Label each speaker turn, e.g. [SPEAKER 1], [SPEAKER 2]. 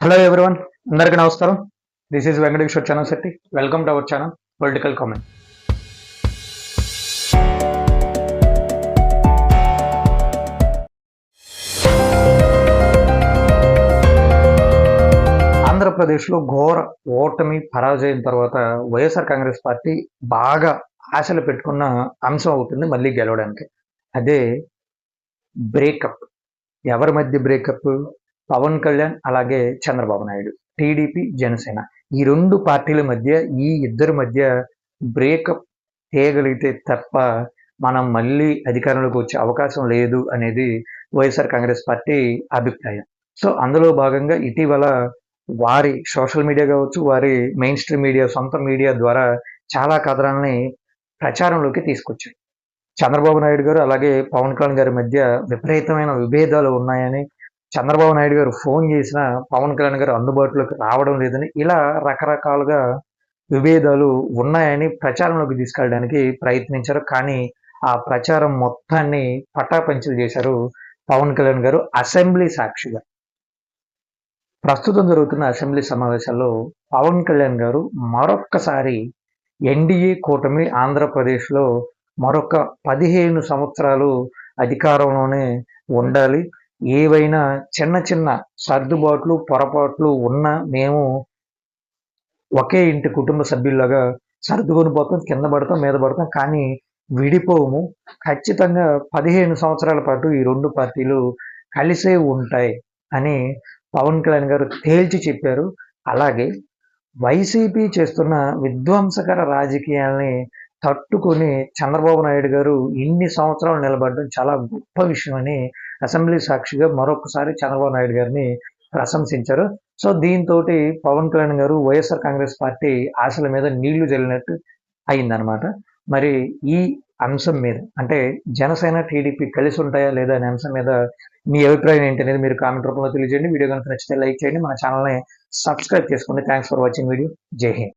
[SPEAKER 1] Hello everyone, అందరికీ నమస్కారం. This is Venkateshwar channel Shetty. Welcome to our channel political comment. ఆంధ్రప్రదేశ్లో ఘోర ఓటమి పరాజయం తర్వాత వైఎస్ఆర్ కాంగ్రెస్ పార్టీ బాగా ఆశలు పెట్టుకున్న అంశం అవుతుంది మళ్ళీ గెలవడానికి. అదే బ్రేకప్. ఎవరి మధ్య బ్రేకప్? పవన్ కళ్యాణ్ అలాగే చంద్రబాబు నాయుడు, టీడీపీ జనసేన, ఈ రెండు పార్టీల మధ్య, ఈ ఇద్దరి మధ్య బ్రేకప్ చేయగలిగితే తప్ప మనం మళ్ళీ అధికారంలోకి వచ్చే అవకాశం లేదు అనేది వైఎస్ఆర్ కాంగ్రెస్ పార్టీ అభిప్రాయం. సో అందులో భాగంగా ఇటీవల వారి సోషల్ మీడియా కావచ్చు, వారి మెయిన్ స్ట్రీమ్ మీడియా, సొంత మీడియా ద్వారా చాలా కథనాలని ప్రచారంలోకి తీసుకొచ్చారు. చంద్రబాబు నాయుడు గారు అలాగే పవన్ కళ్యాణ్ గారి మధ్య విపరీతమైన విభేదాలు ఉన్నాయని, చంద్రబాబు నాయుడు గారు ఫోన్ చేసినా పవన్ కళ్యాణ్ గారు అందుబాటులోకి రావడం లేదని, ఇలా రకరకాలుగా విభేదాలు ఉన్నాయని ప్రచారంలోకి తీసుకెళ్ళడానికి ప్రయత్నించారు. కానీ ఆ ప్రచారం మొత్తాన్ని పటాపంచలు చేశారు పవన్ కళ్యాణ్ గారు అసెంబ్లీ సాక్షిగా. ప్రస్తుతం జరుగుతున్న అసెంబ్లీ సమావేశాల్లో పవన్ కళ్యాణ్ గారు మరొక్కసారి ఎన్డీఏ కూటమి ఆంధ్రప్రదేశ్లో మరొక 15 సంవత్సరాలు అధికారంలోనే ఉండాలి, ఏవైనా చిన్న చిన్న సర్దుబాట్లు పొరపాట్లు ఉన్నా మేము ఒకే ఇంటి కుటుంబ సభ్యుల్లాగా సర్దుకొని పోతాం, కింద పడతాం మీద పడతాం, కానీ విడిపోము, ఖచ్చితంగా 15 సంవత్సరాల పాటు ఈ రెండు పార్టీలు కలిసే ఉంటాయి అని పవన్ కళ్యాణ్ గారు తేల్చి చెప్పారు. అలాగే వైసీపీ చేస్తున్న విధ్వంసకర రాజకీయాల్ని తట్టుకొని చంద్రబాబు నాయుడు గారు ఇన్ని సంవత్సరాలు నిలబడడం చాలా గొప్ప విషయం అని అసెంబ్లీ సాక్షిగా మరొకసారి చంద్రబాబు నాయుడు గారిని ప్రశంసించారు. సో దీంతో పవన్ కళ్యాణ్ గారు వైఎస్ఆర్ కాంగ్రెస్ పార్టీ ఆశల మీద నీళ్లు జల్లినట్టు అయిందనమాట. మరి ఈ అంశం మీద, అంటే జనసేన టీడీపీ కలిసి ఉంటాయా లేదా అనే అంశం మీద మీ అభిప్రాయం ఏంటి అనేది మీరు కామెంట్ రూపంలో తెలియజేయండి. వీడియో కనుక నచ్చితే లైక్ చేయండి, మన ఛానల్ని సబ్స్క్రైబ్ చేసుకోండి. Thanks for watching video. జై హింద్.